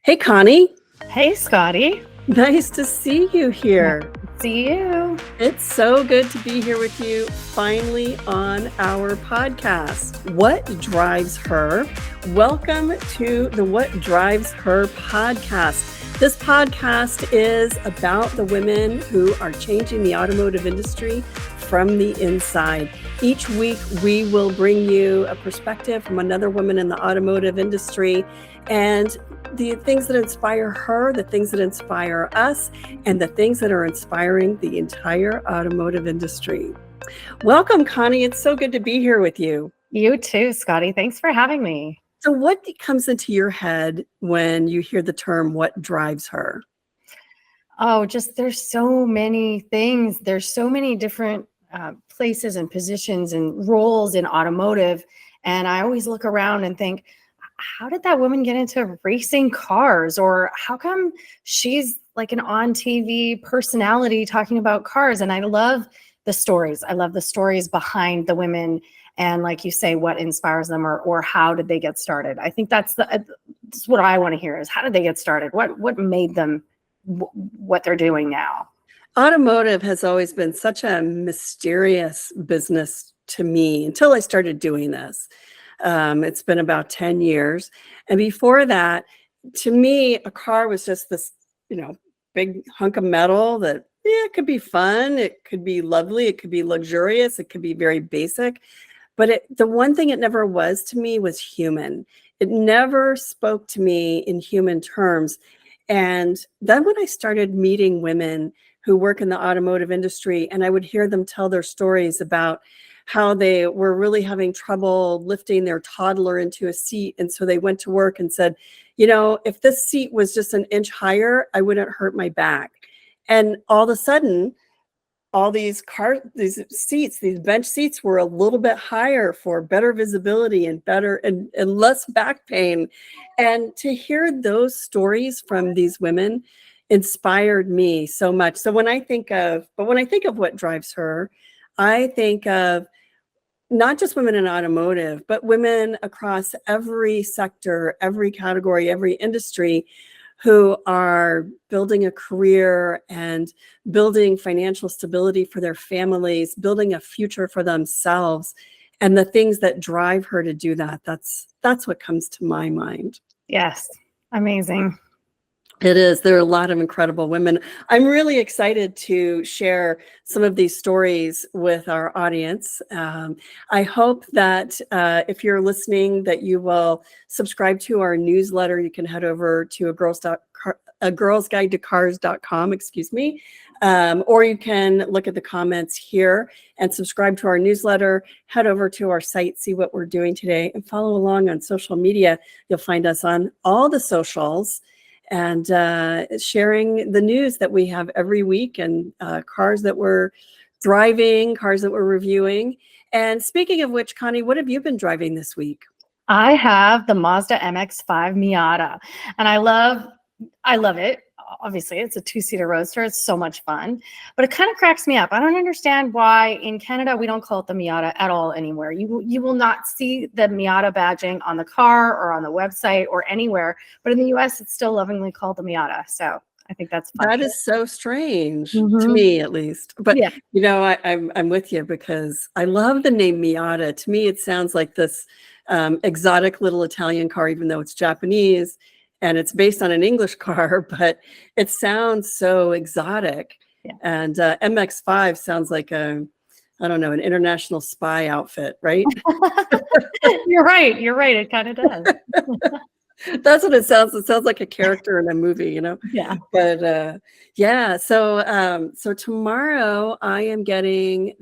Hey, Connie. Hey, Scotty. Nice to see you here. See you. It's so good to be here with you finally on our podcast, What Drives Her? Welcome to the What Drives Her podcast. This podcast is about the women who are changing the automotive industry from the inside. Each week, we will bring you a perspective from another woman in the automotive industry and the things that inspire her, the things that inspire us, and the things that are inspiring the entire automotive industry. Welcome, Connie. It's so good to be here with you. You too, Scotty. Thanks for having me. So what comes into your head when you hear the term, what drives her? Oh, just there's so many things. There's so many different places and positions and roles in automotive. And I always look around and think, how did that woman get into racing cars? Or how come she's like an on TV personality talking about cars? And I love the stories. I love the stories behind the women. And like you say, what inspires them or how did they get started? I think that's what I want to hear is how did they get started? What made them what they're doing now? Automotive has always been such a mysterious business to me until I started doing this. It's been about 10 years. And before that, to me, a car was just this, big hunk of metal that, it could be fun. It could be lovely. It could be luxurious. It could be very basic. But the one thing it never was to me was human. It never spoke to me in human terms. And then when I started meeting women who work in the automotive industry, and I would hear them tell their stories about how they were really having trouble lifting their toddler into a seat. And so they went to work and said, if this seat was just an inch higher, I wouldn't hurt my back. And all of a sudden, all these seats, these bench seats were a little bit higher for better visibility and better and less back pain. And to hear those stories from these women inspired me so much. So when I think of what drives her, I think of not just women in automotive, but women across every sector, every category, every industry who are building a career and building financial stability for their families, building a future for themselves, and the things that drive her to do that. That's what comes to my mind. Yes. Amazing. It is. There are a lot of incredible women. I'm really excited to share some of these stories with our audience. I hope that if you're listening, that you will subscribe to our newsletter. You can head over to a girlsguidetocars.com, or you can look at the comments here and subscribe to our newsletter. Head over to our site, see what we're doing today, and follow along on social media. You'll find us on all the socials and sharing the news that we have every week and cars that we're driving, cars that we're reviewing. And speaking of which, Connie, what have you been driving this week? I have the Mazda MX-5 Miata, and I love it. Obviously, it's a two-seater roadster. It's so much fun, but it kind of cracks me up. I don't understand why in Canada we don't call it the Miata at all anywhere. You will not see the Miata badging on the car or on the website or anywhere, but in the US it's still lovingly called the Miata. So I think that's fun. That is so strange to me, at least. But yeah. I'm with you because I love the name Miata. To me, it sounds like this exotic little Italian car, even though it's Japanese. And it's based on an English car, but it sounds so exotic. Yeah. And MX-5 sounds like an international spy outfit, right? You're right. It kind of does. That's what it sounds. It sounds like a character in a movie, Yeah. But yeah. So tomorrow I am getting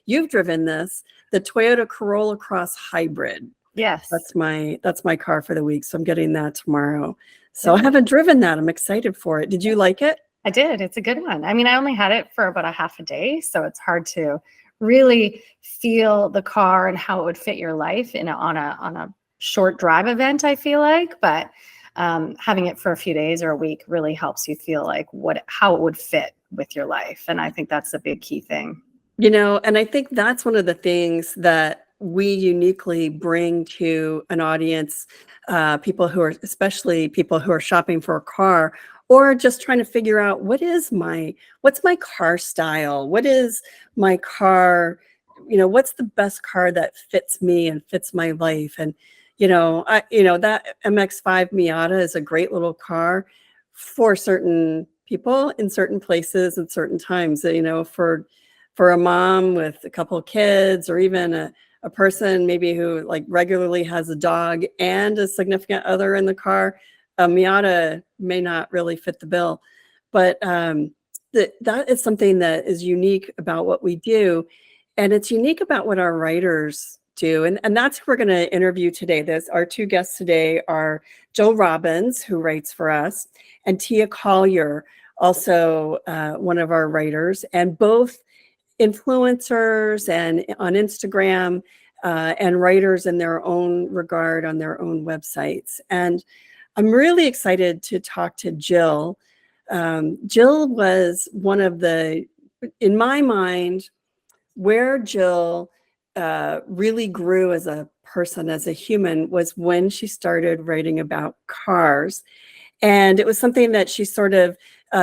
you've driven this, the Toyota Corolla Cross Hybrid. Yes. That's my car for the week. So I'm getting that tomorrow. So I haven't driven that. I'm excited for it. Did you like it? I did. It's a good one. I mean, I only had it for about a half a day, so it's hard to really feel the car and how it would fit your life on a short drive event, I feel like. But having it for a few days or a week really helps you feel like how it would fit with your life. And I think that's a big key thing. And I think that's one of the things that we uniquely bring to an audience, especially people who are shopping for a car or just trying to figure out what's my car style? What is my car? What's the best car that fits me and fits my life? And, that MX-5 Miata is a great little car for certain people in certain places at certain times, for a mom with a couple of kids, or even a person maybe who like regularly has a dog and a significant other in the car, a Miata may not really fit the bill. But that is something that is unique about what we do. And it's unique about what our writers do. And that's who we're going to interview today. Our two guests today are Jill Robbins, who writes for us, and Teia Collier, also one of our writers, and both influencers and on Instagram, and writers in their own regard on their own websites. And I'm really excited to talk to Jill. Jill was one of in my mind, where Jill really grew as a person, as a human, was when she started writing about cars. And it was something that she sort of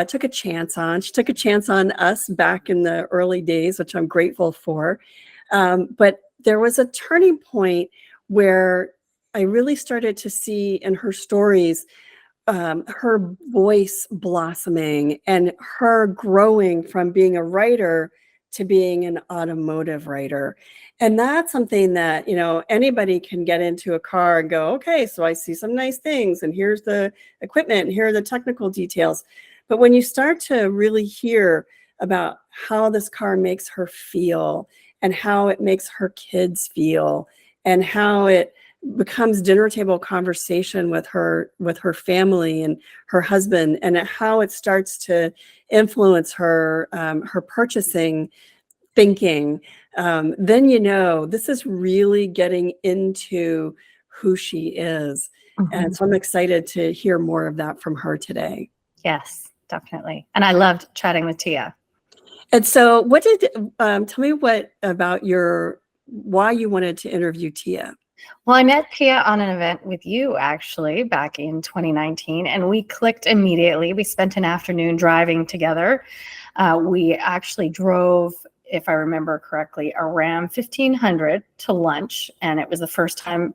took a chance on. She took a chance on us back in the early days, which I'm grateful for. But there was a turning point where I really started to see in her stories her voice blossoming and her growing from being a writer to being an automotive writer. And that's something that, anybody can get into a car and go, okay, so I see some nice things, and here's the equipment, and here are the technical details. But when you start to really hear about how this car makes her feel, and how it makes her kids feel, and how it becomes dinner table conversation with her family and her husband, and how it starts to influence her purchasing thinking, then this is really getting into who she is. Mm-hmm. And so I'm excited to hear more of that from her today. Yes, definitely. And I loved chatting with Teia. And so tell me about why you wanted to interview Teia. Well, I met Teia on an event with you, actually, back in 2019, and we clicked immediately. We spent an afternoon driving together. We actually drove, if I remember correctly, a Ram 1500 to lunch, and it was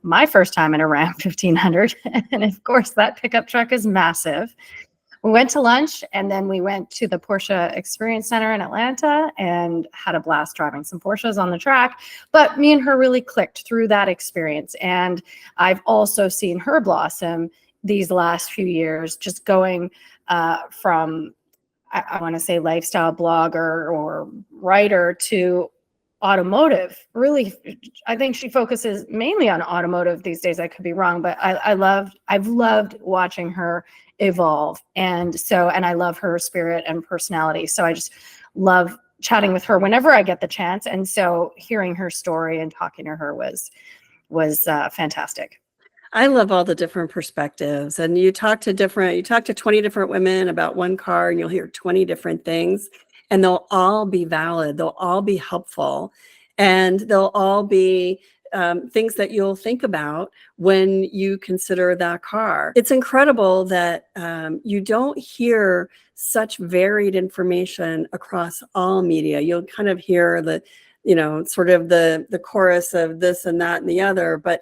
my first time in a Ram 1500. And of course, that pickup truck is massive. We went to lunch, and then we went to the Porsche Experience Center in Atlanta and had a blast driving some Porsches on the track. But me and her really clicked through that experience. And I've also seen her blossom these last few years, just going from, I want to say, lifestyle blogger or writer to automotive. Really, I think she focuses mainly on automotive these days. I could be wrong, but I've loved watching her evolve. And I love her spirit and personality. So I just love chatting with her whenever I get the chance. And so hearing her story and talking to her was fantastic. I love all the different perspectives. And you talk to 20 different women about one car, and you'll hear 20 different things, and they'll all be valid. They'll all be helpful, and they'll all be things that you'll think about when you consider that car. It's incredible that you don't hear such varied information across all media. You'll kind of hear sort of the chorus of this and that and the other, but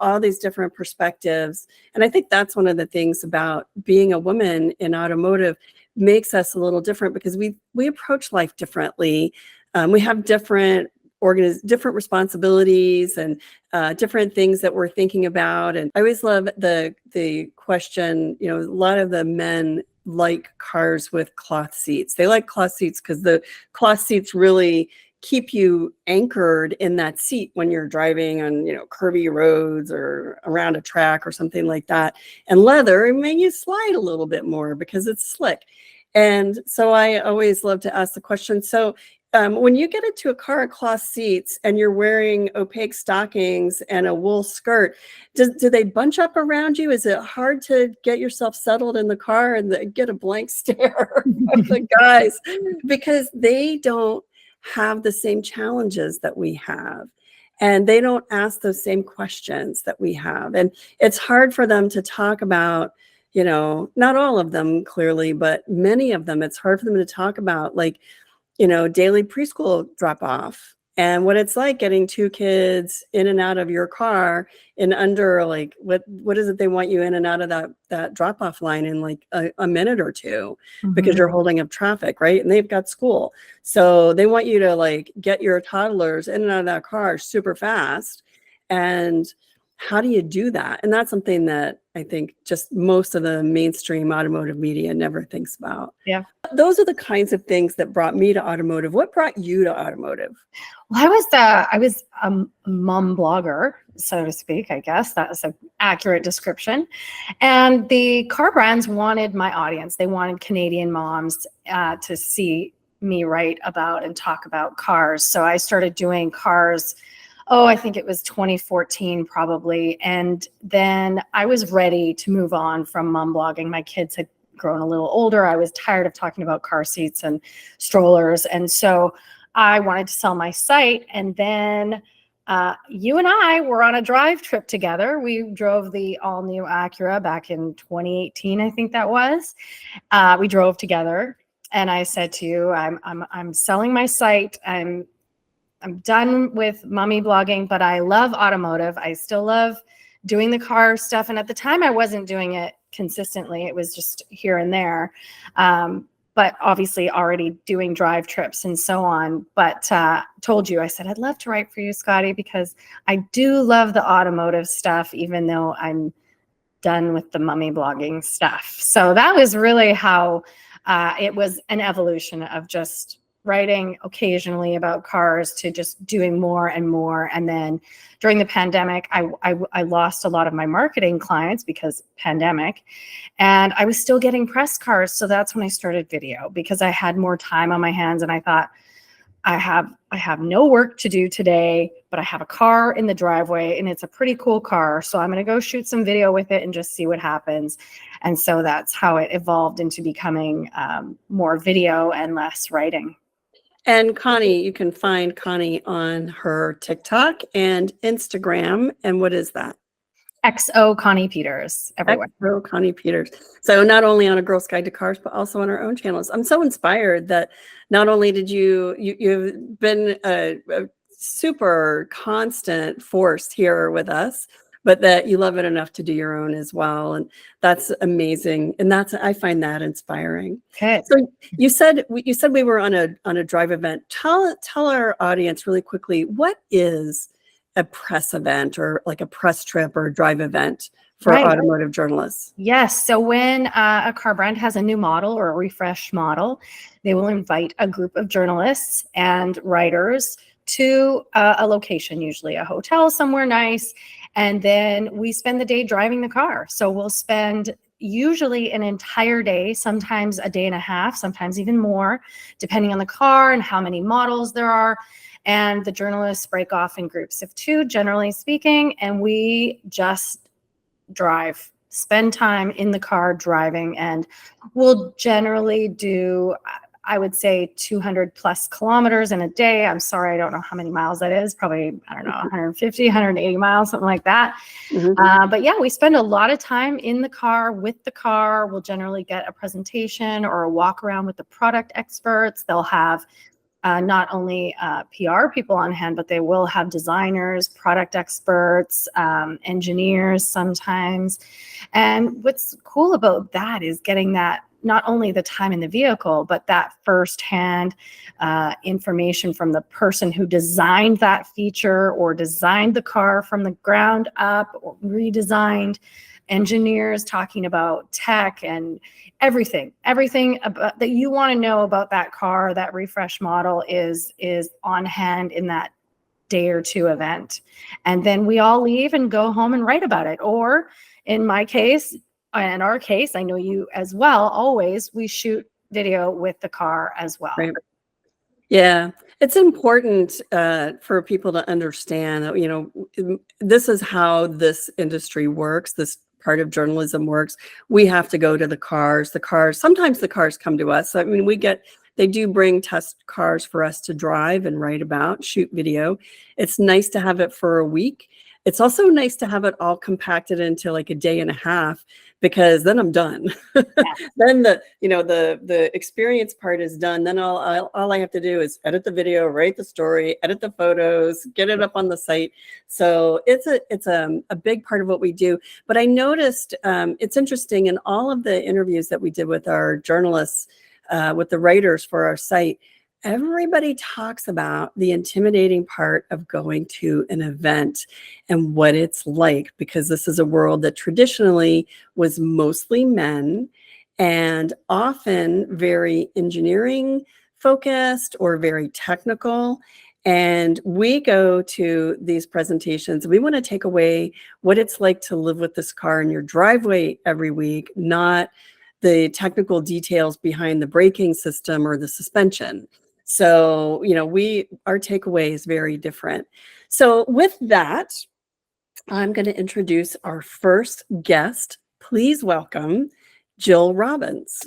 all these different perspectives. And I think that's one of the things about being a woman in automotive makes us a little different, because we approach life differently. We have different responsibilities and different things that we're thinking about. And I always love the question, a lot of the men like cars with cloth seats. They like cloth seats because the cloth seats really keep you anchored in that seat when you're driving on, curvy roads or around a track or something like that. And leather, it makes you slide a little bit more because it's slick. And so I always love to ask the question, so when you get into a car in cloth seats and you're wearing opaque stockings and a wool skirt, do they bunch up around you? Is it hard to get yourself settled in the car and get a blank stare of the guys? Because they don't have the same challenges that we have. and they don't ask those same questions that we have. And it's hard for them to talk about, not all of them clearly, but many of them, it's hard for them to talk about, like, daily preschool drop off and what it's like getting two kids in and out of your car in under, like, what is it they want you in and out of that drop off line in like a minute or two, because you're holding up traffic, right? And they've got school. So they want you to like get your toddlers in and out of that car super fast. And how do you do that? And that's something that I think just most of the mainstream automotive media never thinks about. Yeah. Those are the kinds of things that brought me to automotive. What brought you to automotive? Well, I was a mom blogger, so to speak. I guess that's an accurate description. And the car brands wanted my audience. They wanted Canadian moms to see me write about and talk about cars. So I started doing cars. Oh, I think it was 2014 probably. And then I was ready to move on from mom blogging. My kids had grown a little older. I was tired of talking about car seats and strollers. And so I wanted to sell my site. And then you and I were on a drive trip together. We drove the all new Acura back in 2018, I think that was. We drove together, and I said to you, I'm selling my site. I'm done with mommy blogging, but I love automotive. I still love doing the car stuff. And at the time I wasn't doing it consistently. It was just here and there. But obviously already doing drive trips and so on. But told you, I said, I'd love to write for you, Scotty, because I do love the automotive stuff, even though I'm done with the mommy blogging stuff. So that was really how it was an evolution of just writing occasionally about cars to just doing more and more. And then during the pandemic, I lost a lot of my marketing clients because pandemic, and I was still getting press cars. So that's when I started video, because I had more time on my hands, and I thought, I have no work to do today, but I have a car in the driveway and it's a pretty cool car. So I'm going to go shoot some video with it and just see what happens. And so that's how it evolved into becoming more video and less writing. And Connie, you can find Connie on her TikTok and Instagram. And what is that? XO Connie Peters everywhere. XO Connie Peters. So not only on A Girl's Guide to Cars, but also on our own channels. I'm so inspired that not only did you've been a super constant force here with us, but that you love it enough to do your own as well. And that's amazing. And I find that inspiring. Okay. So you said we were on a drive event. Tell our audience really quickly, what is a press event, or like a press trip or a drive event for automotive journalists? Yes. So when a car brand has a new model or a refreshed model, they will invite a group of journalists and writers to a location, usually a hotel somewhere nice. And then we spend the day driving the car. So we'll spend usually an entire day, sometimes a day and a half, sometimes even more, depending on the car and how many models there are. And the journalists break off in groups of two, generally speaking, and we just drive, spend time in the car driving. And we'll generally do, I would say, 200 plus kilometers in a day. I'm sorry, I don't know how many miles that is. Probably, I don't know, 150, 180 miles, something like that. But yeah, we spend a lot of time in the car with the car. We'll generally get a presentation or a walk around with the product experts. They'll have not only PR people on hand, but they will have designers, product experts, engineers sometimes. And what's cool about that is getting that, not only the time in the vehicle, but that firsthand information from the person who designed that feature or designed the car from the ground up or redesigned. Engineers talking about tech and everything about, that you want to know about that car, that refresh model is on hand in that day or two event. And then we all leave and go home and write about it. Or in my case, in our case, I know you as well, always, we shoot video with the car as well. Right. Yeah, it's important for people to understand that, this is how this industry works. This part of journalism works. We have to go to the cars. Sometimes the cars come to us. I mean, They do bring test cars for us to drive and write about, shoot video. It's nice to have it for a week. It's also nice to have it all compacted into like a day and a half, because then I'm done. Then the experience part is done. Then all I have to do is edit the video, write the story, edit the photos, get it up on the site. So it's a big part of what we do. But I noticed it's interesting in all of the interviews that we did with our journalists, with the writers for our site, everybody talks about the intimidating part of going to an event and what it's like, because this is a world that traditionally was mostly men and often very engineering focused or very technical. And we go to these presentations, we want to take away what it's like to live with this car in your driveway every week, not the technical details behind the braking system or the suspension. So, our takeaway is very different. So with that, I'm going to introduce our first guest. Please welcome Jill Robbins.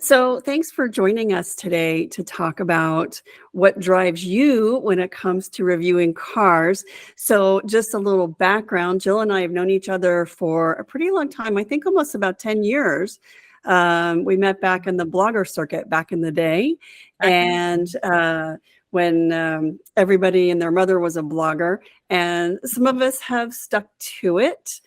So thanks for joining us today to talk about what drives you when it comes to reviewing cars. So just a little background, Jill and I have known each other for a pretty long time, I think almost about 10 years. We met back in the blogger circuit back in the day. And when everybody and their mother was a blogger, and some of us have stuck to it,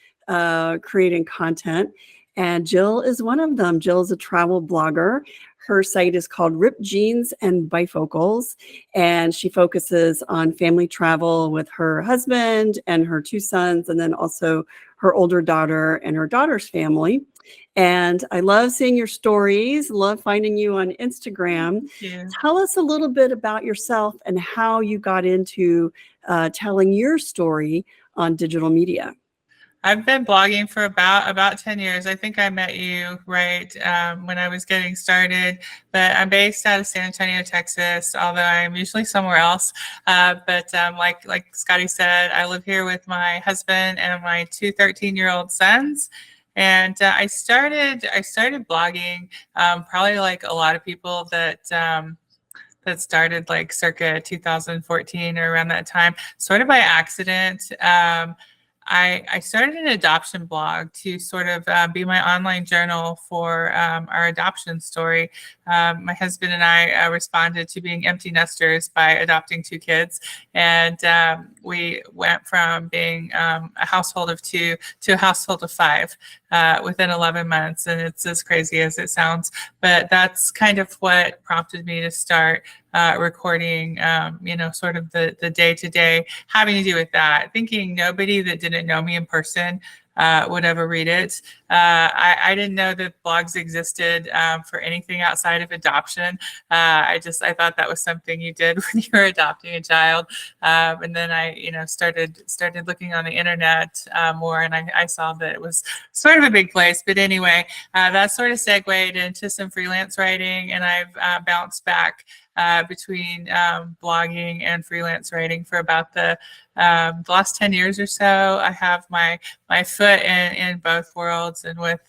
creating content. And Jill is one of them. Jill is a travel blogger. Her site is called rippedjeansandbifocals, and she focuses on family travel with her husband and her 2 sons, and then also her older daughter and her daughter's family. And I love seeing your stories, love finding you on Instagram. Tell us a little bit about yourself and how you got into telling your story on digital media. I've been blogging for about 10 years. I think I met you right when I was getting started, but I'm based out of San Antonio, Texas, although I'm usually somewhere else. But like Scotty said, I live here with my husband and my 2 13-year-old sons. And I started blogging probably like a lot of people that started like circa 2014 or around that time, sort of by accident. I started an adoption blog to sort of be my online journal for our adoption story. My husband and I responded to being empty nesters by adopting 2 kids. And we went from being a household of 2 to a household of 5 within 11 months. And it's as crazy as it sounds. But that's kind of what prompted me to start recording, sort of the day-to-day having to do with that, thinking nobody that didn't know me in person would ever read it. I didn't know that blogs existed for anything outside of adoption. I thought that was something you did when you were adopting a child. And then I, started looking on the internet more, and I saw that it was sort of a big place. But anyway, that sort of segued into some freelance writing, and I've bounced back between blogging and freelance writing for about the last 10 years or so. I have my foot in both worlds, and with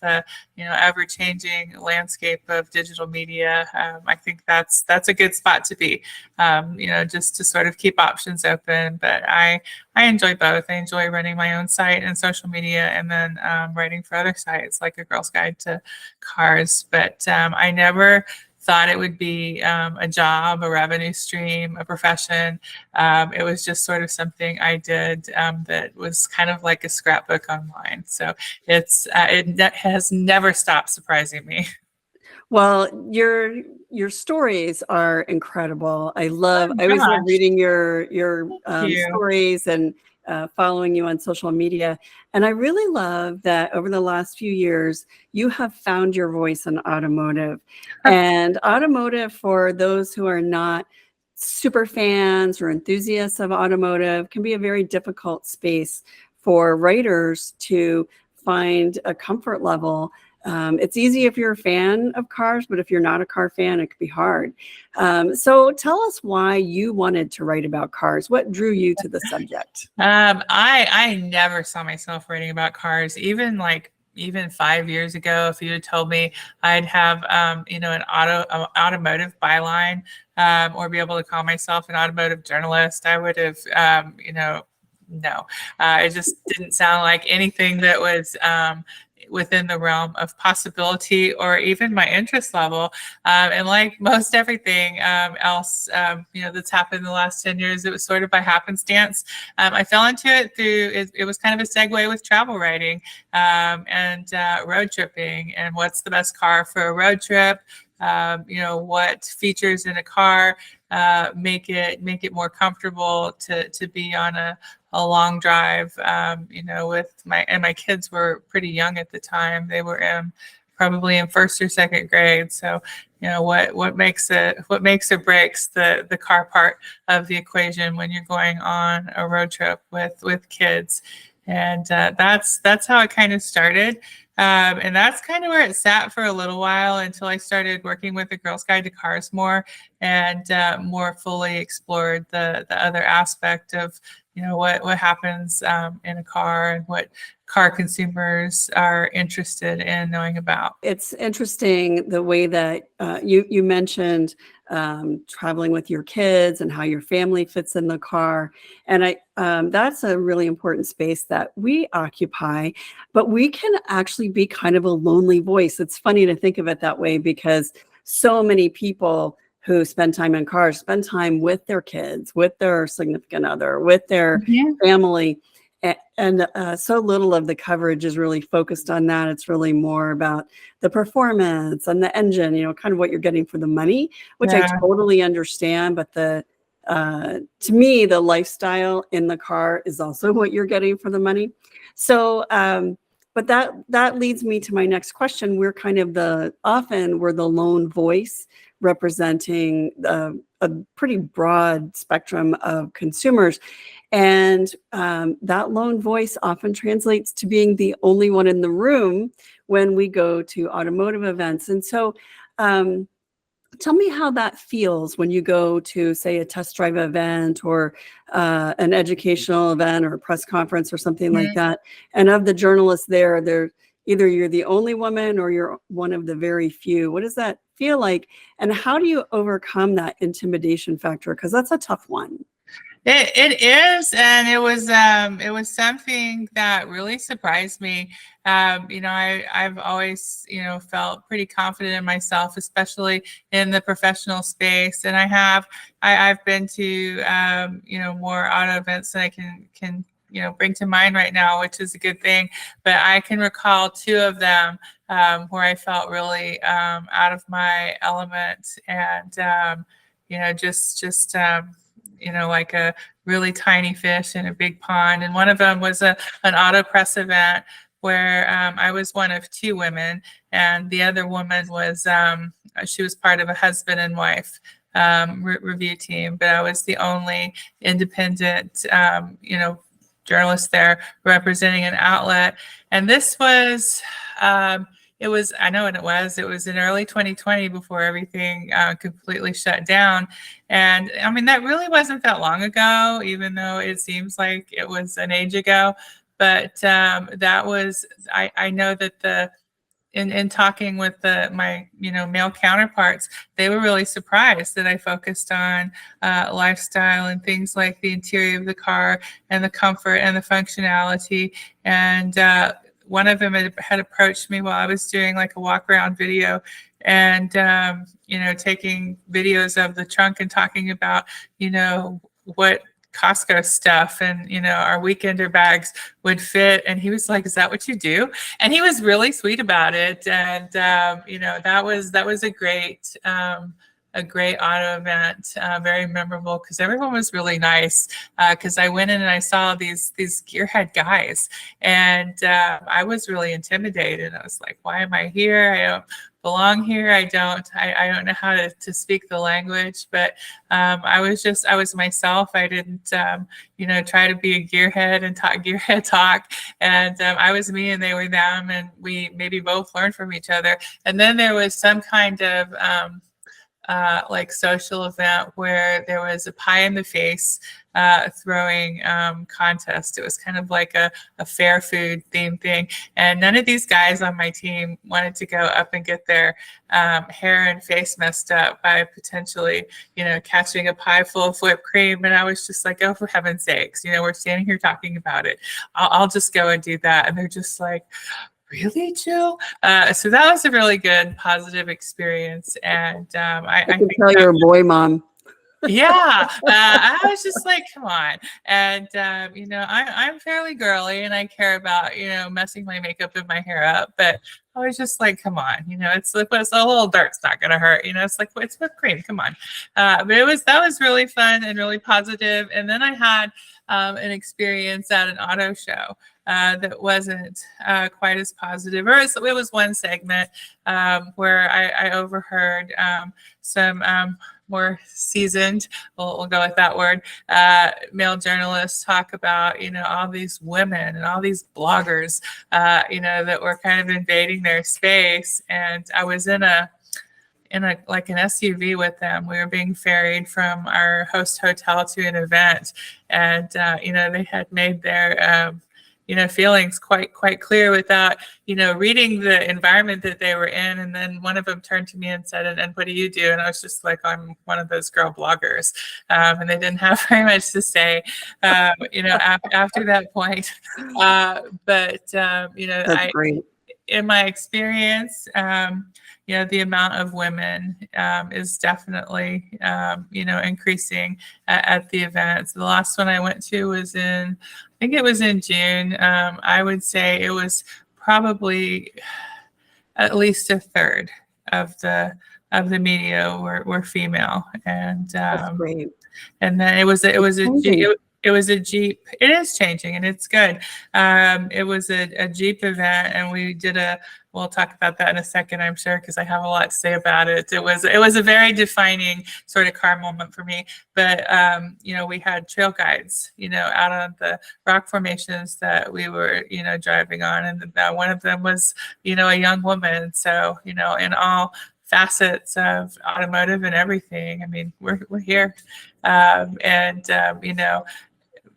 ever-changing landscape of digital media, I think that's a good spot to be. Just to sort of keep options open. But I enjoy both. I enjoy running my own site and social media, and then writing for other sites like A Girl's Guide to Cars. But I never thought it would be a job, a revenue stream, a profession. It was just sort of something I did that was kind of like a scrapbook online. So it has never stopped surprising me. Well, your stories are incredible. I always love reading your stories and following you on social media. And I really love that over the last few years, you have found your voice in automotive. And automotive, for those who are not super fans or enthusiasts of automotive, can be a very difficult space for writers to find a comfort level. It's easy if you're a fan of cars, but if you're not a car fan, it could be hard. So tell us why you wanted to write about cars. What drew you to the subject? I never saw myself writing about cars, even like even 5 years ago, if you had told me I'd have, an automotive byline, or be able to call myself an automotive journalist, I would have, no, it just didn't sound like anything that was within the realm of possibility or even my interest level. And like most everything else, that's happened in the last 10 years, it was sort of by happenstance. I fell into it through, it was kind of a segue with travel writing and road tripping, and what's the best car for a road trip. What features in a car make it more comfortable to be on a long drive, with my kids were pretty young at the time. They were probably in first or second grade. So, what makes or breaks the car part of the equation when you're going on a road trip with kids. And that's how it kind of started. And that's kind of where it sat for a little while until I started working with the Girls Guide to Cars more, and more fully explored the other aspect of, what happens in a car and what car consumers are interested in knowing about. It's interesting the way that you mentioned traveling with your kids and how your family fits in the car. And that's a really important space that we occupy, but we can actually be kind of a lonely voice. It's funny to think of it that way, because so many people who spend time in cars spend time with their kids, with their significant other, with their family. And so little of the coverage is really focused on that. It's really more about the performance and the engine, kind of what you're getting for the money, which I totally understand. But to me, the lifestyle in the car is also what you're getting for the money. So, but that leads me to my next question. We're kind of often we're the lone voice representing a pretty broad spectrum of consumers. And that lone voice often translates to being the only one in the room when we go to automotive events. And so tell me how that feels when you go to, say, a test drive event or an educational event or a press conference or something like that. And of the journalists there, either you're the only woman or you're one of the very few. What does that feel like? And how do you overcome that intimidation factor? Because that's a tough one. It is, and it was something that really surprised me. I've always felt pretty confident in myself, especially in the professional space, and I've been to more auto events than I can bring to mind right now, which is a good thing. But I can recall two of them where I felt really out of my element, and just like a really tiny fish in a big pond. And one of them was an auto press event where I was one of two women, and the other woman was she was part of a husband and wife review team, but I was the only independent journalist there representing an outlet. And this was it was in early 2020 before everything completely shut down. And I mean, that really wasn't that long ago, even though it seems like it was an age ago. But that was, I know that in talking with my male counterparts, they were really surprised that I focused on lifestyle and things like the interior of the car and the comfort and the functionality. And one of them had approached me while I was doing like a walk around video, and taking videos of the trunk and talking about what Costco stuff and our weekender bags would fit. And he was like, "Is that what you do?" And he was really sweet about it. And that was a great auto event, very memorable, because everyone was really nice. Because I went in and I saw these gearhead guys, and I was really intimidated. I was like, "Why am I here? I don't belong here. I don't know how to speak the language." But I was myself. I didn't try to be a gearhead and talk gearhead talk. And I was me and they were them, and we maybe both learned from each other. And then there was some kind of like social event where there was a pie in the face throwing contest. It was kind of like a fair food theme thing. And none of these guys on my team wanted to go up and get their hair and face messed up by potentially, catching a pie full of whipped cream. And I was just like, oh, for heaven's sakes, we're standing here talking about it. I'll just go and do that. And they're just like, really, Jill? So that was a really good, positive experience. And I can think tell you're a boy mom. yeah, I was just like, come on. And, I'm fairly girly and I care about, messing my makeup and my hair up. But I was just like, come on, it's a little dirt's not going to hurt. It's like, it's whipped cream. Come on. But that was really fun and really positive. And then I had an experience at an auto show that wasn't quite as positive. Or it was one segment where I overheard some more seasoned, we'll go with that word, male journalists talk about, all these women and all these bloggers, that were kind of invading their space. And I was in like an SUV with them. We were being ferried from our host hotel to an event, and they had made their feelings quite clear without reading the environment that they were in. And then one of them turned to me and said, and what do you do? And I was just like, I'm one of those girl bloggers. And they didn't have very much to say after that point. But That's great. In my experience, the amount of women is definitely, increasing at the events. The last one I went to was I think it was in June. I would say it was probably at least a third of the media were female, and That's great. and then it was a Jeep. It is changing, and it's good. It was a Jeep event, and we did we'll talk about that in a second, I'm sure, because I have a lot to say about it. It was a very defining sort of car moment for me. But, we had trail guides, out on the rock formations that we were, driving on. And one of them was, a young woman. So, in all facets of automotive and everything, I mean, we're here.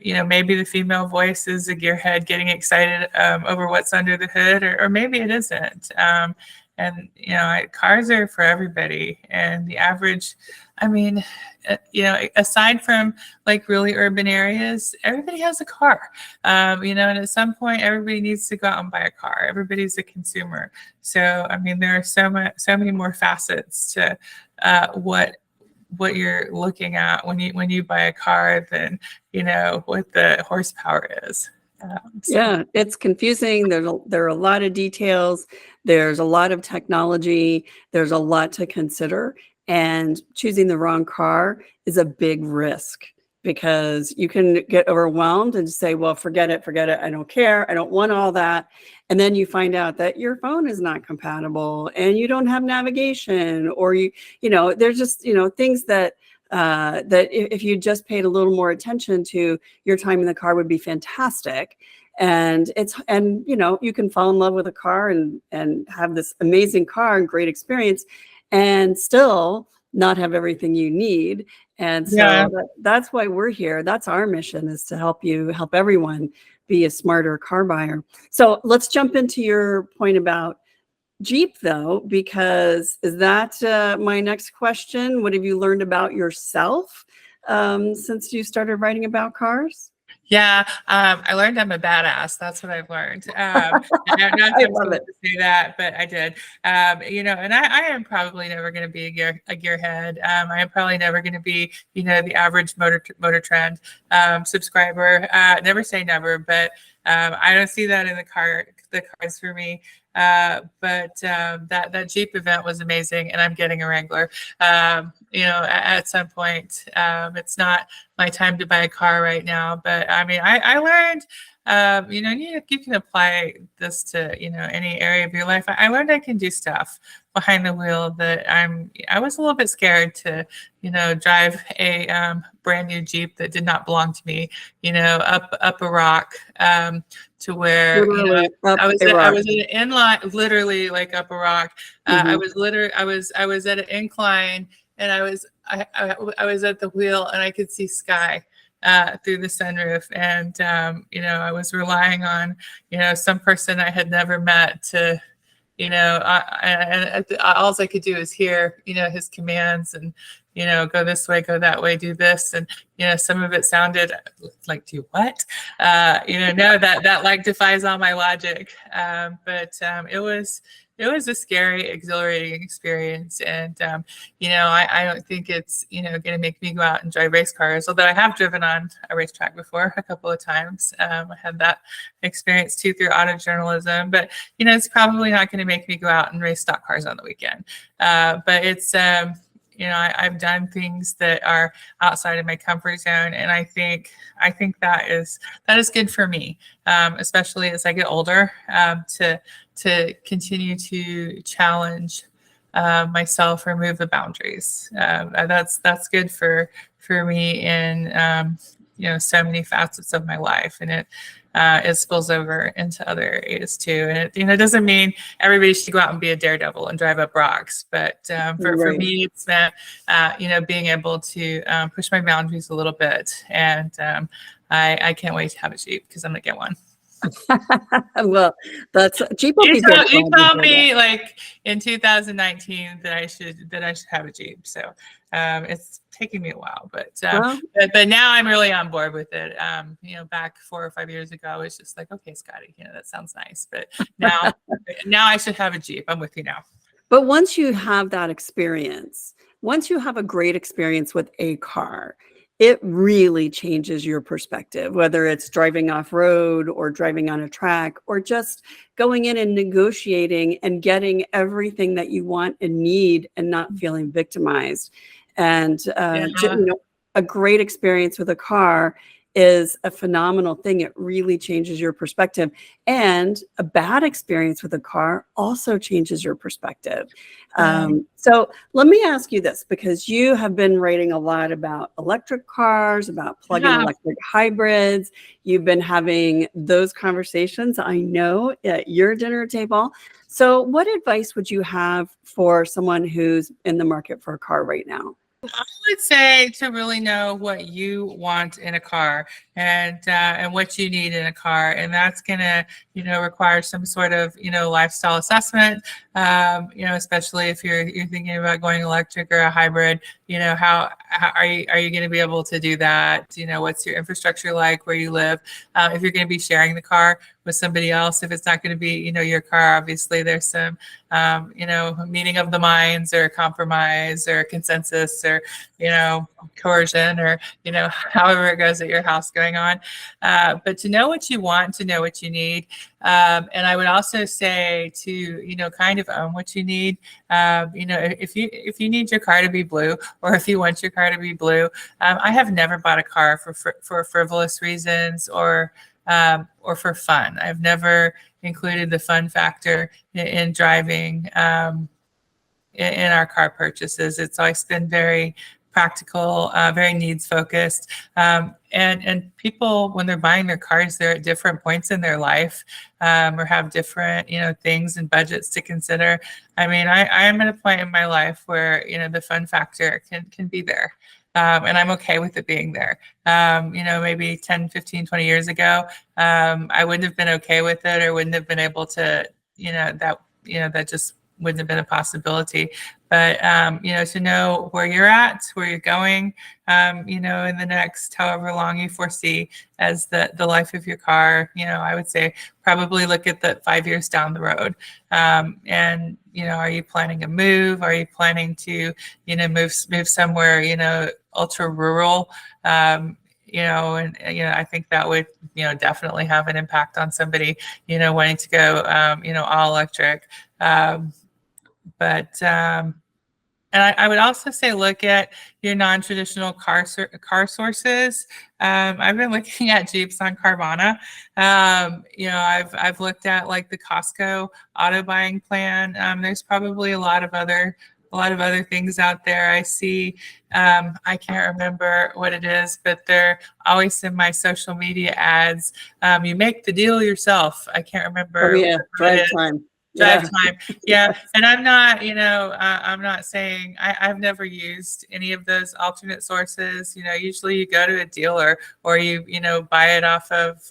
Maybe the female voice is a gearhead getting excited over what's under the hood, or maybe it isn't. Cars are for everybody. And the average, aside from like really urban areas, everybody has a car. And at some point, everybody needs to go out and buy a car. Everybody's a consumer. So, there are so many more facets to what you're looking at when you buy a car than what the horsepower is. Yeah, it's confusing. There are a lot of details. There's a lot of technology. There's a lot to consider, and choosing the wrong car is a big risk, because you can get overwhelmed and say, well, forget it. I don't care. I don't want all that. And then you find out that your phone is not compatible and you don't have navigation, or there's just, things that if you just paid a little more attention to, your time in the car would be fantastic. And you can fall in love with a car and have this amazing car and great experience, and still not have everything you need. And so that's why we're here. That's our mission, is to help everyone be a smarter car buyer. So let's jump into your point about Jeep, though, because is that my next question? What have you learned about yourself since you started writing about cars? Yeah, I learned I'm a badass. That's what I've learned. I'm not supposed to say that, but I did. And I am probably never going to be a gearhead. I am probably never going to be, the average motor trend subscriber. Never say never, but I don't see that in the cars for me. But that Jeep event was amazing, and I'm getting a Wrangler. At some point, it's not my time to buy a car right now, but I learned, you can apply this to, any area of your life. I learned I can do stuff behind the wheel that I was a little bit scared to, drive a brand new Jeep that did not belong to me, up a rock, to where I was at an inline, literally like up a rock. I was at an incline and I was at the wheel, and I could see sky through the sunroof, and I was relying on some person I had never met to all I could do is hear his commands, and go this way, go that way, do this, and some of it sounded like, do what? No, that like defies all my logic. But it was a scary, exhilarating experience, and I don't think it's going to make me go out and drive race cars. Although I have driven on a racetrack before a couple of times. I had that experience too through auto journalism, but it's probably not going to make me go out and race stock cars on the weekend. But it's I've done things that are outside of my comfort zone, and I think that is good for me, especially as I get older, to continue to challenge myself or move the boundaries. That's good for me in so many facets of my life, and it spills over into other areas too. And it doesn't mean everybody should go out and be a daredevil and drive up rocks, but for me, it's meant being able to push my boundaries a little bit. And I can't wait to have a Jeep, because I'm gonna get one. Well, that's Jeep will be good. You told me like in 2019 that I should have a Jeep. So it's taking me a while, but now I'm really on board with it. Back 4 or 5 years ago, I was just like, okay, Scotty, that sounds nice. But now I should have a Jeep. I'm with you now. But once you have that experience, once you have a great experience with a car, it really changes your perspective, whether it's driving off-road or driving on a track, or just going in and negotiating and getting everything that you want and need and not feeling victimized. And a great experience with a car is a phenomenal thing. It really changes your perspective. And a bad experience with a car also changes your perspective. So let me ask you this, because you have been writing a lot about electric cars, about plug-in electric hybrids. You've been having those conversations, I know, at your dinner table. So what advice would you have for someone who's in the market for a car right now? I would say to really know what you want in a car, and what you need in a car, and that's gonna require some sort of lifestyle assessment. Especially if you're thinking about going electric or a hybrid. How are you going to be able to do that? What's your infrastructure like where you live? If you're going to be sharing the car with somebody else, if it's not going to be your car, obviously there's some meeting of the minds, or compromise, or consensus, or coercion, or however it goes at your house going on. But to know what you want, to know what you need. And I would also say to kind of own what you need. If you need your car to be blue, or if you want your car to be blue, I have never bought a car for frivolous reasons, or for fun. I've never included the fun factor in driving in our car purchases. It's always been very practical, very needs focused. And people, when they're buying their cars, they're at different points in their life, or have different, things and budgets to consider. I mean, I am at a point in my life where, the fun factor can be there. And I'm okay with it being there. Maybe 10, 15, 20 years ago, I wouldn't have been okay with it, or wouldn't have been able to, that just wouldn't have been a possibility. But, to know where you're at, where you're going, in the next however long you foresee as the life of your car, I would say probably look at the 5 years down the road. And, are you planning a move? Are you planning to, move somewhere, ultra rural? I think that would, definitely have an impact on somebody, wanting to go, all electric. And I would also say look at your non-traditional car sources. I've been looking at Jeeps on Carvana. I've looked at like the Costco auto buying plan. There's probably a lot of other things out there. I see, I can't remember what it is, but they're always in my social media ads. You make the deal yourself. I can't remember. Oh, yeah, drive time. drive Yeah. time. Yeah. And I'm not, I'm not saying I've never used any of those alternate sources. Usually you go to a dealer or you buy it off of,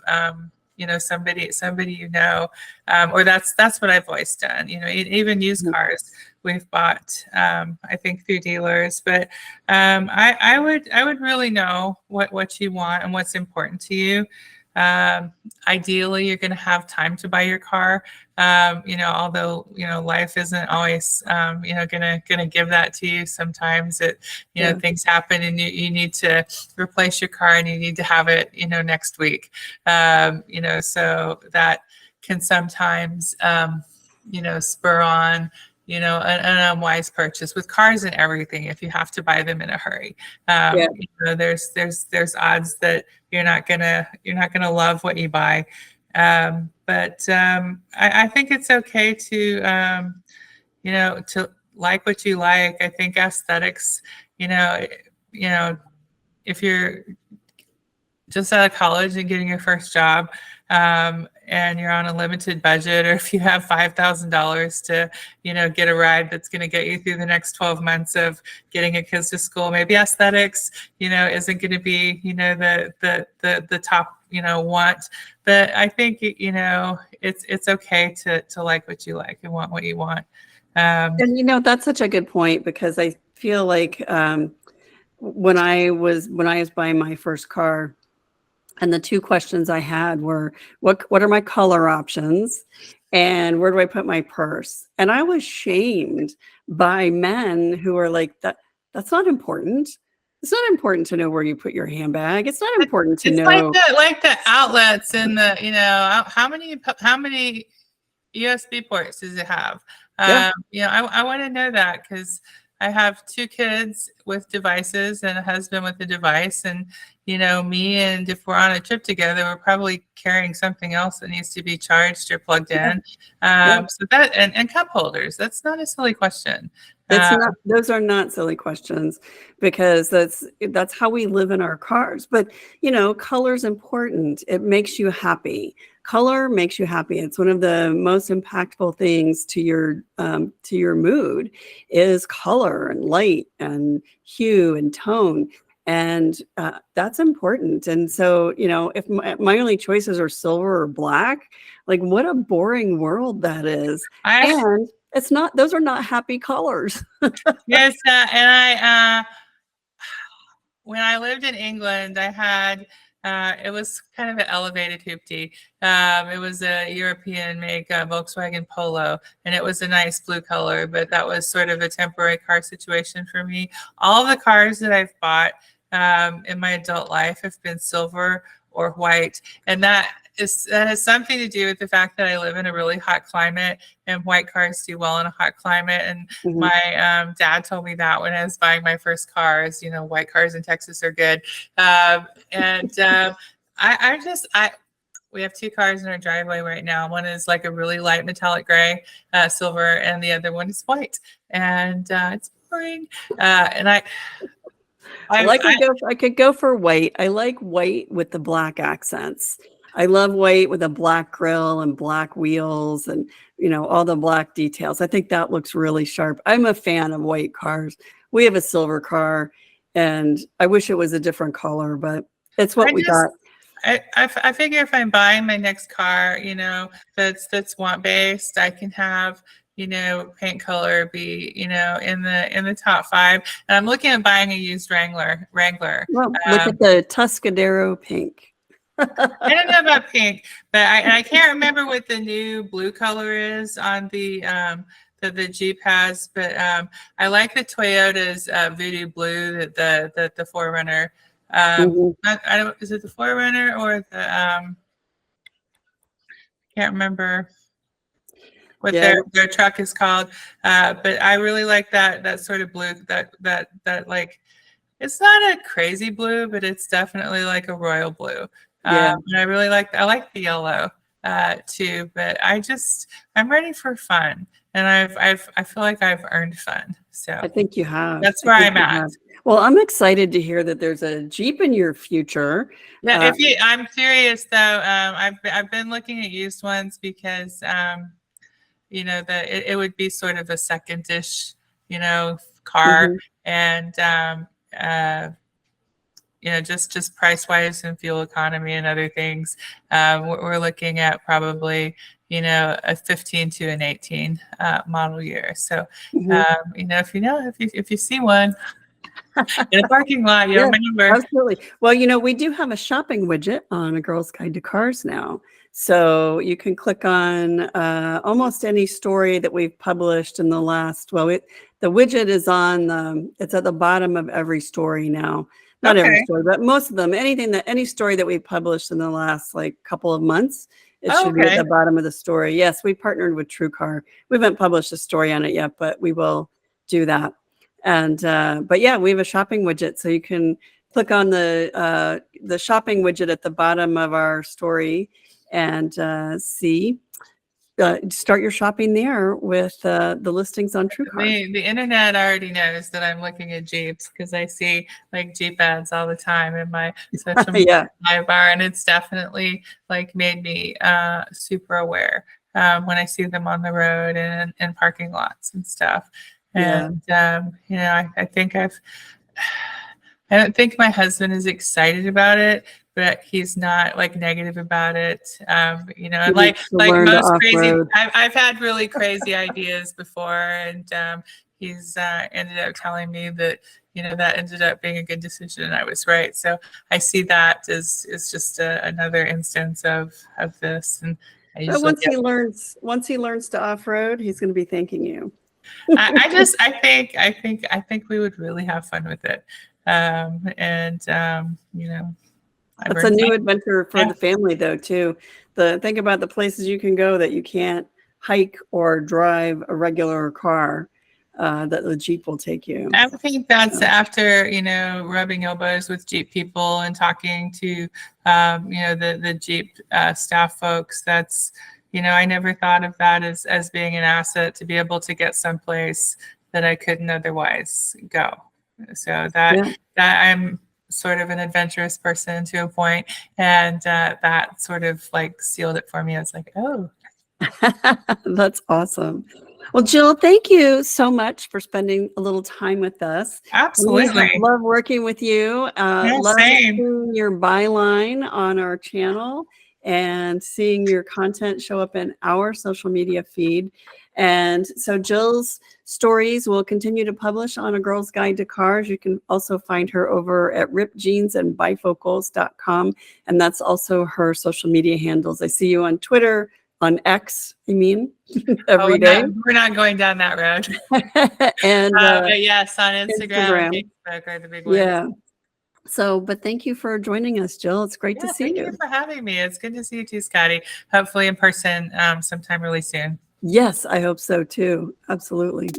somebody, or that's what I've always done. Even used Mhm. cars we've bought, I think through dealers, but I would really know what you want and what's important to you. Ideally, you're going to have time to buy your car. Although life isn't always gonna give that to you. Sometimes things happen and you need to replace your car and you need to have it next week. So that can sometimes spur on an unwise purchase with cars and everything if you have to buy them in a hurry. Yeah. There's odds that you're not gonna love what you buy. But I think it's okay to to like what you like. I think aesthetics, you know, if you're just out of college and getting your first job, and you're on a limited budget, or if you have $5,000 to, get a ride that's going to get you through the next 12 months of getting your kids to school, maybe aesthetics, isn't going to be, the top, want. But I think, it's okay to like what you like and want what you want. And that's such a good point, because I feel like when I was buying my first car, and the two questions I had were, what are my color options, and where do I put my purse? And I was shamed by men who are like, that's not important. It's not important to know where you put your handbag. It's not important to It's know. like the outlets and the, how many USB ports does it have? Yeah. I want to know that, because I have 2 kids with devices and a husband with a device, and me, and if we're on a trip together, we're probably carrying something else that needs to be charged or plugged in. So that, and cup holders, that's not a silly question. It's not, those are not silly questions, because that's how we live in our cars. But color's important. It makes you happy. Color makes you happy. It's one of the most impactful things to your mood, is color and light and hue and tone. And that's important. And so, if my only choices are silver or black, like, what a boring world that is. And it's not, those are not happy colors. Yes, and when I lived in England, I had, it was kind of an elevated hoopty. It was a European make, Volkswagen Polo, and it was a nice blue color, but that was sort of a temporary car situation for me. All the cars that I've bought in my adult life have been silver or white, and that has something to do with the fact that I live in a really hot climate, and white cars do well in a hot climate. And my dad told me that when I was buying my first cars, white cars in Texas are good. We have 2 cars in our driveway right now. One is like a really light metallic gray, silver, and the other one is white. And it's boring. And I could go for white. I like white with the black accents. I love white with a black grille and black wheels and, all the black details. I think that looks really sharp. I'm a fan of white cars. We have a silver car, and I wish it was a different color, but it's what we got. I figure if I'm buying my next car, that's want based, I can have, paint color be, in the top 5. And I'm looking at buying a used Wrangler. Well, look at the Tuscadero pink. I don't know about pink, but I can't remember what the new blue color is on the Jeep has. But I like the Toyota's Voodoo Blue, that the 4Runner. Is it the 4Runner or the can't remember what their truck is called. But I really like that sort of blue, that like, it's not a crazy blue, but it's definitely like a royal blue. And I like the yellow too, but I'm ready for fun, and I feel like I've earned fun. So I think you have. That's where I'm at. Well, I'm excited to hear that there's a Jeep in your future. Yeah, I'm serious though. I've been looking at used ones because you know, that it would be sort of a second-ish, you know, car. And, you know, just price-wise and fuel economy and other things, we're looking at probably, you know, a 15 to an 18 model year. So, you know, if you see one in a parking lot, you have my number. Absolutely. Well, you know, we do have a shopping widget on A Girl's Guide to Cars now. So you can click on almost any story that we've published in the last, the widget is it's at the bottom of every story now. Not every story, but most of them. Any story that we published in the last like couple of months, it should be at the bottom of the story. Yes, we partnered with TrueCar. We haven't published a story on it yet, but we will do that. And but yeah, we have a shopping widget, so you can click on the shopping widget at the bottom of our story and start your shopping there with the listings on TrueCar. The internet already knows that I'm looking at Jeeps because I see like Jeep ads all the time in my social media sidebar, and it's definitely like made me super aware when I see them on the road and in parking lots and stuff. And you know, I think I don't think my husband is excited about it, but he's not like negative about it. You know, and like most crazy, I've had really crazy ideas before, and he's ended up telling me that, you know, that ended up being a good decision and I was right. So I see that as just another instance of this. And but once he learns to off-road, he's going to be thanking you. I think we would really have fun with it. You know, it's a new adventure for the family though too. Think about the places you can go that you can't hike or drive a regular car, that the Jeep will take you. I think that's after, you know, rubbing elbows with Jeep people and talking to, you know, the Jeep staff folks. That's, you know, I never thought of that as being an asset to be able to get someplace that I couldn't otherwise go. So that I'm sort of an adventurous person to a point, and that sort of like sealed it for me. I was like, oh, that's awesome. Well, Jill, thank you so much for spending a little time with us. Absolutely. We love working with you. Love seeing your byline on our channel and seeing your content show up in our social media feed. And so Jill's stories will continue to publish on A Girl's Guide to Cars. You can also find her over at rippedjeansandbifocals.com. And that's also her social media handles. I see you on Twitter, on X, every day. We're not going down that road. And but yes, on Instagram. Facebook are the big ones. Yeah. So, but thank you for joining us, Jill. It's great to see you. Thank you for having me. It's good to see you too, Scotty. Hopefully in person sometime really soon. Yes, I hope so too. Absolutely.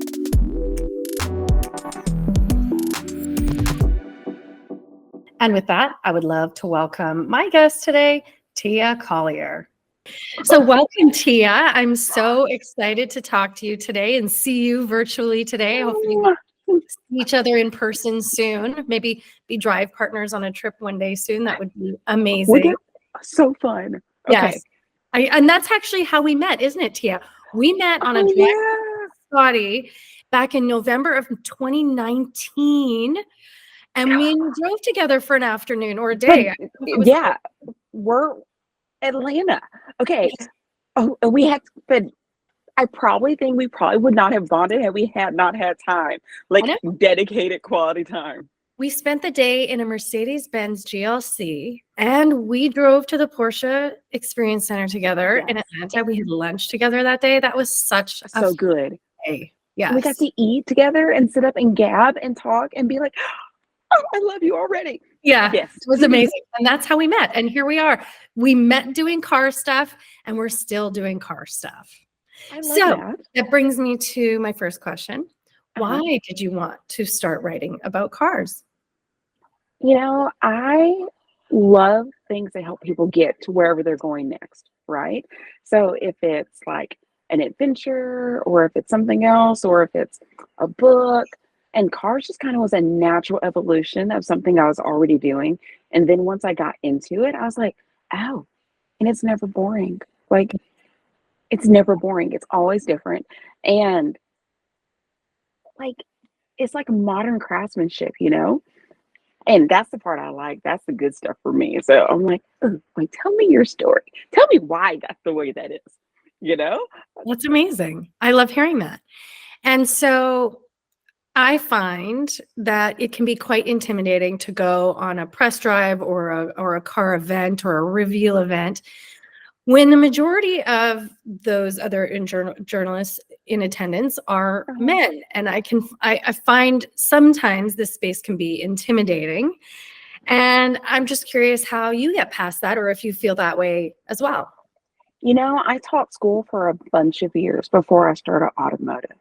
And with that, I would love to welcome my guest today, Teia Collier. So welcome, Teia. I'm so excited to talk to you today and see you virtually today. Hopefully we'll see each other in person soon. Maybe be drive partners on a trip one day soon. That would be amazing. So fun. Okay. Yes. And that's actually how we met, isn't it, Teia? We met on a drive with Scotty back in November of 2019. And we drove together for an afternoon or a day. We're Atlanta. Okay. Oh, we had been, I probably think we probably would not have bonded had we had not had time, like dedicated quality time. We spent the day in a Mercedes-Benz GLC and we drove to the Porsche Experience Center together in Atlanta. We had lunch together that day. That was such a so good day. Yeah. We got to eat together and sit up and gab and talk and be like, oh, I love you already. Yeah. Yes. It was amazing. And that's how we met. And here we are. We met doing car stuff and we're still doing car stuff. I love that brings me to my first question. Why did you want to start writing about cars? You know, I love things that help people get to wherever they're going next, right? So if it's like an adventure or if it's something else or if it's a book, and cars just kind of was a natural evolution of something I was already doing. And then once I got into it, I was like, oh, and it's never boring. Like, It's never boring. It's always different. And like, it's like modern craftsmanship, you know? And that's the part I like. That's the good stuff for me. So I'm like, "Ooh, wait, tell me your story. Tell me why that's the way that is, you know?" That's amazing. I love hearing that. And so I find that it can be quite intimidating to go on a press drive or a car event or a reveal event when the majority of those other journalists in attendance are Uh-huh. men. And I find sometimes this space can be intimidating. And I'm just curious how you get past that, or if you feel that way as well. You know, I taught school for a bunch of years before I started automotive.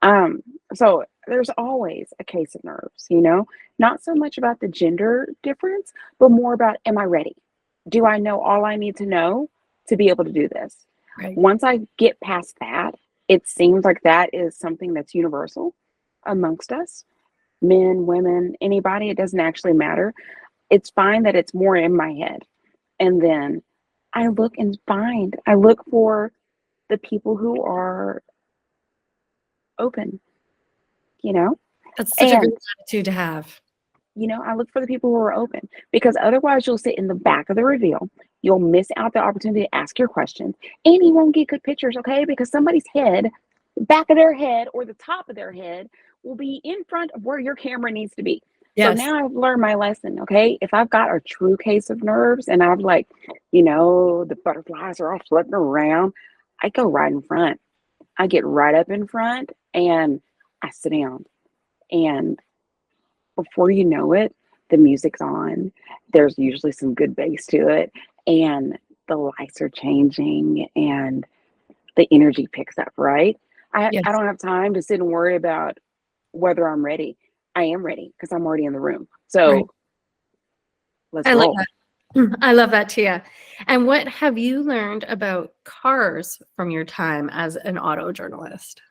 Um, so there's always a case of nerves, you know, not so much about the gender difference, but more about, am I ready? Do I know all I need to know to be able to do this? Right. Once I get past that, it seems like that is something that's universal amongst us, men, women, anybody. It doesn't actually matter. It's fine that it's more in my head. And then I look for the people who are open, you know? That's such a And good attitude to have. you know, I look for the people who are open, because otherwise you'll sit in the back of the reveal. You'll miss out the opportunity to ask your questions, and you won't get good pictures, okay? Because somebody's head, the back of their head or the top of their head will be in front of where your camera needs to be. So Yes. now I've learned my lesson, okay? If I've got a true case of nerves and I'm like, you know, the butterflies are all floating around, I go right in front. I get right up in front and I sit down. And before you know it, the music's on. There's usually some good bass to it, and the lights are changing, and the energy picks up, right? I Yes. don't have time to sit and worry about whether I'm ready. I am ready because I'm already in the room. So Right. let's I like roll. that. I love that, Teia. And what have you learned about cars from your time as an auto journalist?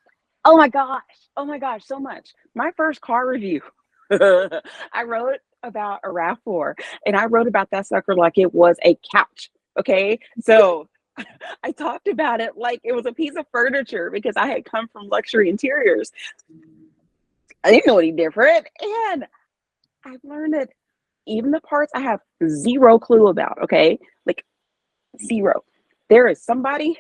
Oh my gosh, so much. My first car review, I wrote about a RAV4, and I wrote about that sucker like it was a couch. Okay. So I talked about it like it was a piece of furniture because I had come from luxury interiors. I didn't know any different. And I've learned that even the parts I have zero clue about, okay? Like zero. There is somebody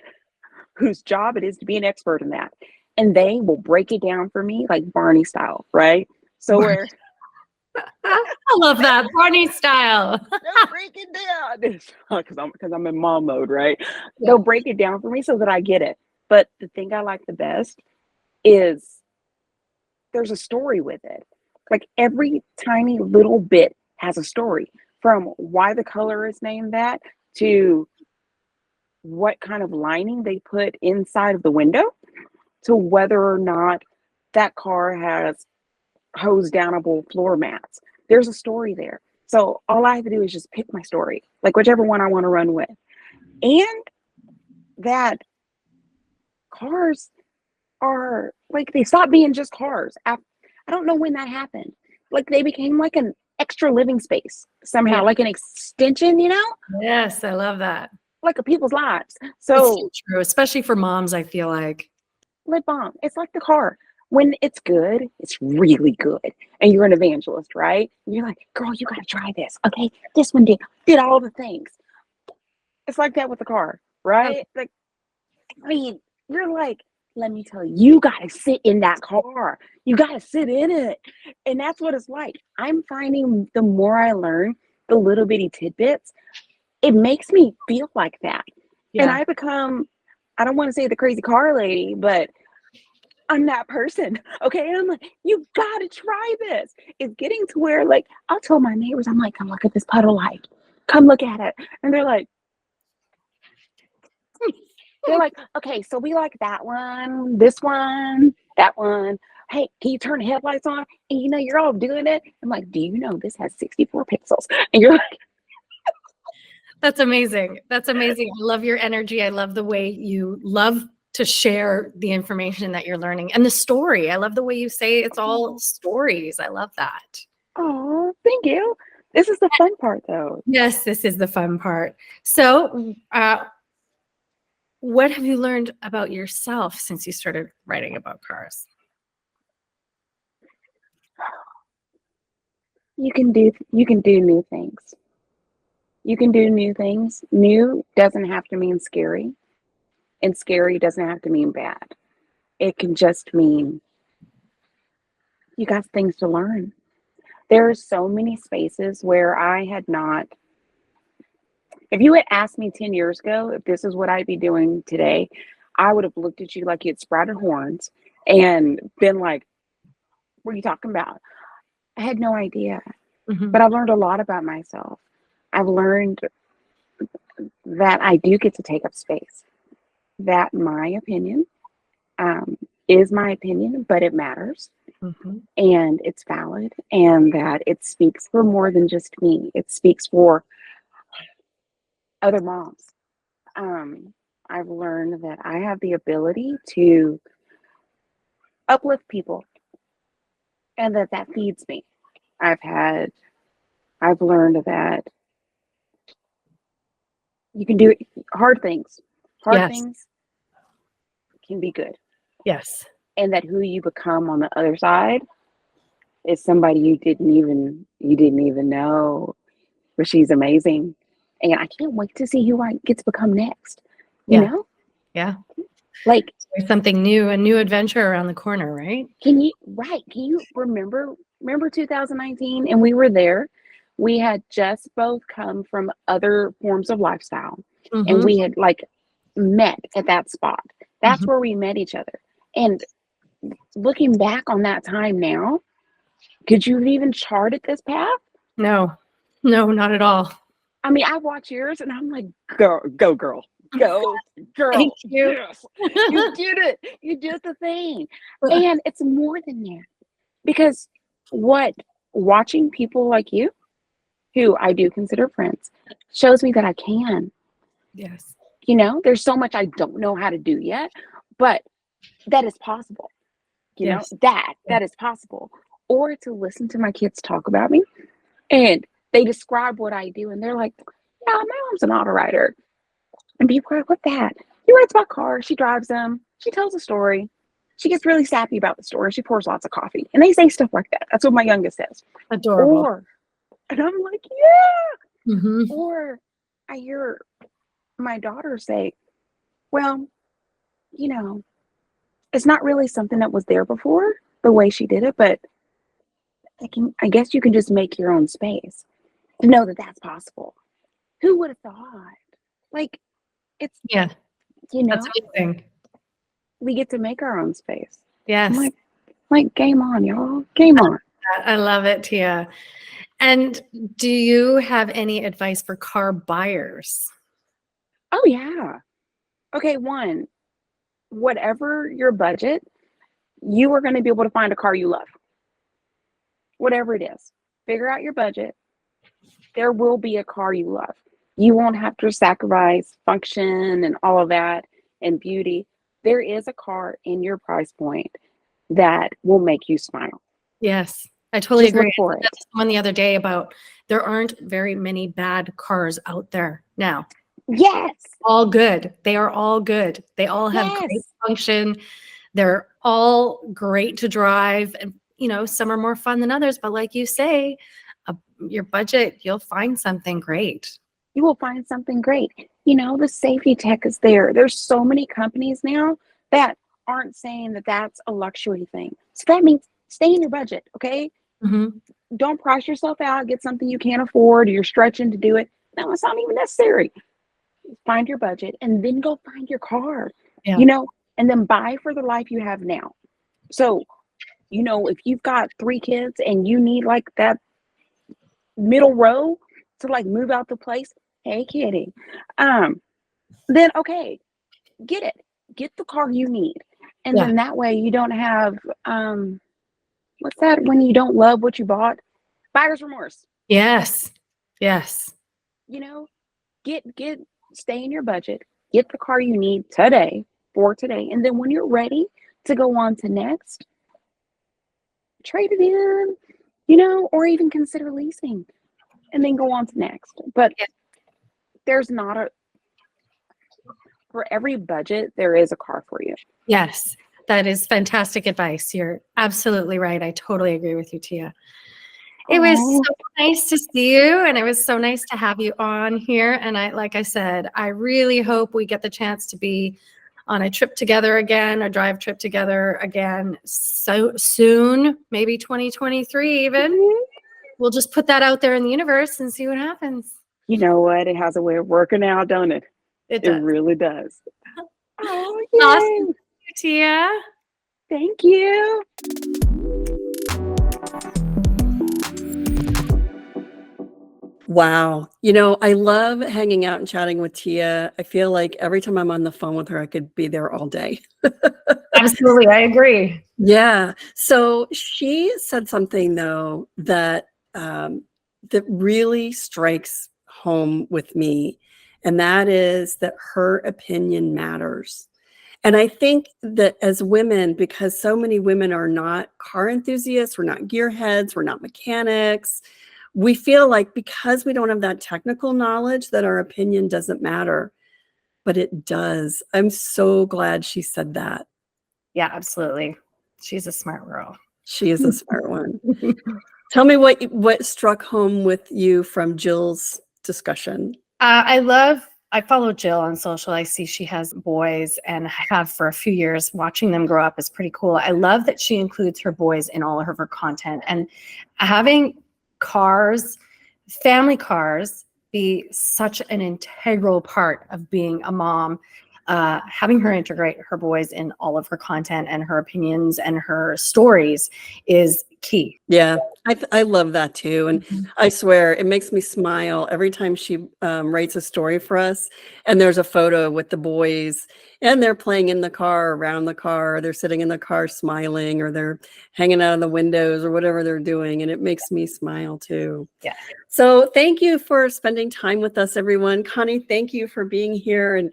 whose job it is to be an expert in that. And they will break it down for me like Barney style, right? So where I love that. Barney style. they'll break it down because I'm in mom mode, right? They'll break it down for me so that I get it. But the thing I like the best is there's a story with it. Like every tiny little bit has a story, from why the color is named that to what kind of lining they put inside of the window to whether or not that car has hose downable floor mats. There's a story there. So all I have to do is just pick my story, like whichever one I want to run with. And that cars are like, they stopped being just cars. I don't know when that happened. Like they became like an extra living space somehow, Yeah. like an extension, you know, Yes, I love that. like of people's lives. It's So so true, especially for moms, I feel like. lip balm, it's like the car. When it's good, it's really good. And you're an evangelist, right? And you're like, girl, you got to try this. Okay. This one did all the things. It's like that with the car, right? Like, I mean, you're like, let me tell you, you got to sit in that car. You got to sit in it. And that's what it's like. I'm finding the more I learn, the little bitty tidbits, it makes me feel like that. And Yeah. I become, I don't want to say the crazy car lady, but I'm that person. Okay. And I'm like, you got to try this. It's getting to where, like, I'll tell my neighbors, I'm like, come look at this puddle light. Come look at it. And they're like, okay, so we like that one, this one, that one. Hey, can you turn the headlights on? And you know, you're all doing it. I'm like, do you know this has 64 pixels? And you're like, That's amazing. That's amazing. I love your energy. I love the way you love to share the information that you're learning and the story. I love the way you say it's all stories. I love that. oh, thank you. This is the fun part, though. Yes, this is the fun part. So, what have you learned about yourself since you started writing about cars? You can do new things. You can do new things. New doesn't have to mean scary, and scary doesn't have to mean bad. It can just mean you got things to learn. There are so many spaces where I had not. If you had asked me 10 years ago if this is what I'd be doing today, I would have looked at you like you had sprouted horns and been like, what are you talking about? I had no idea. But I've learned a lot about myself. I've learned that I do get to take up space, that my opinion is my opinion, but it matters and it's valid, and that it speaks for more than just me. It speaks for other moms. I've learned that I have the ability to uplift people, and that feeds me. I've learned that you can do hard things. Hard things can be good. Yes. And that who you become on the other side is somebody you didn't even know, but she's amazing. And I can't wait to see who I get to become next. You know? Yeah. Like, there's something new, a new adventure around the corner, right? Can you remember 2019? And we were there. We had just both come from other forms of lifestyle, and we had like met at that spot. That's where we met each other. And looking back on that time now, could you have even charted this path? No, not at all. I mean, I watch yours and I'm like, go girl. Go, girl. Thank you. Yes. You did it. You did the thing. And it's more than that. Because watching people like you, who I do consider friends, shows me that I can. Yes. You know, there's so much I don't know how to do yet, but that is possible. You know, that is possible. Or to listen to my kids talk about me, and they describe what I do, and they're like, yeah, my mom's an auto writer. And people are like, what's that? She writes about cars. She drives them. She tells a story. She gets really sappy about the story. She pours lots of coffee. And they say stuff like that. That's what my youngest says. Adorable. And I'm like, yeah. Or I hear my daughter say, well, you know, it's not really something that was there before, the way she did it, but I guess you can just make your own space to know that that's possible. Who would have thought? Like, it's, you know, that's amazing. We get to make our own space. Yes. I'm like, game on, y'all. Game on. I love it, Teia. And do you have any advice for car buyers? Oh, yeah. Okay, one, whatever your budget, you are going to be able to find a car you love. Whatever it is. Figure out your budget. There will be a car you love. You won't have to sacrifice function and all of that and beauty. There is a car in your price point that will make you smile. Yes, I totally agree. Look for it. That's one the other day about there aren't very many bad cars out there now. Yes. All good. They are all good. They all have great function. They're all great to drive. And, you know, some are more fun than others. But like you say, your budget, you'll find something great. You will find something great. You know, the safety tech is there. There's so many companies now that aren't saying that that's a luxury thing. So that means stay in your budget, okay? Don't price yourself out, get something you can't afford, or you're stretching to do it. No, it's not even necessary. Find your budget and then go find your car, you know, and then buy for the life you have now. So, you know, if you've got 3 kids and you need like that middle row to like move out the place, hey kitty, then okay, get the car you need. And then that way you don't have what's that when you don't love what you bought? Buyer's remorse. Yes. You know, stay in your budget, get the car you need today for today, and then when you're ready to go on to next, trade it in, you know, or even consider leasing and then go on to next. But there's not for every budget, there is a car for you. Yes, that is fantastic advice. You're absolutely right. I totally agree with you, Teia. It was Aw. so nice to see you, and it was so nice to have you on here. And like I said, I really hope we get the chance to be on a trip together again, a drive trip together again so soon, maybe 2023 even. We'll just put that out there in the universe and see what happens. You know what? It has a way of working out, don't it? It It does. really does. Oh, Awesome. yay. Teia. Thank you. Wow. I love hanging out and chatting with Teia. I feel like every time I'm on the phone with her, I could be there all day. Absolutely. I agree. Yeah. So she said something though that that really strikes home with me, and that is that her opinion matters. And I think that as women, because so many women are not car enthusiasts, we're not gearheads, we're not mechanics, we feel like because we don't have that technical knowledge that our opinion doesn't matter, but it does. I'm so glad she said that. Yeah, absolutely. She's a smart girl. She is a smart one. Tell me what struck home with you from Jill's discussion. I follow Jill on social. I see she has boys and have for a few years. Watching them grow up is pretty cool. I love that she includes her boys in all of her content, and having cars, family cars, be such an integral part of being a mom. Having her integrate her boys in all of her content and her opinions and her stories is key. Yeah, I love that too. And I swear it makes me smile every time she writes a story for us. And there's a photo with the boys and they're playing in the car, around the car, they're sitting in the car smiling, or they're hanging out of the windows or whatever they're doing. And it makes me smile too. Yeah. So thank you for spending time with us, everyone. Connie, thank you for being here and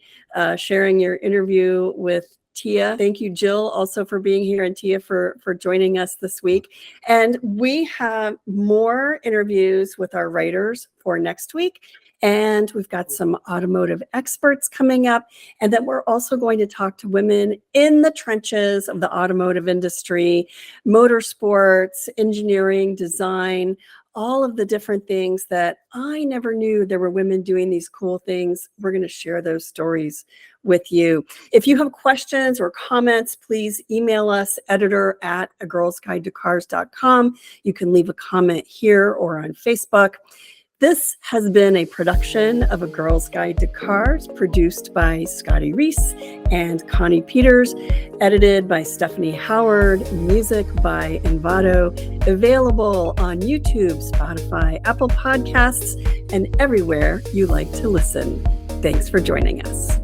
sharing your interview with Teia. Thank you, Jill, also for being here, and Teia for joining us this week. And we have more interviews with our writers for next week. And we've got some automotive experts coming up. And then we're also going to talk to women in the trenches of the automotive industry, motorsports, engineering, design, all of the different things that I never knew there were women doing these cool things. We're going to share those stories with you. If you have questions or comments, please email us, editor@agirlsguidetocars.com. You can leave a comment here or on Facebook. This has been a production of A Girl's Guide to Cars, produced by Scotty Reiss and Connie Peters, edited by Stephanie Howard, music by Envato, available on YouTube, Spotify, Apple Podcasts, and everywhere you like to listen. Thanks for joining us.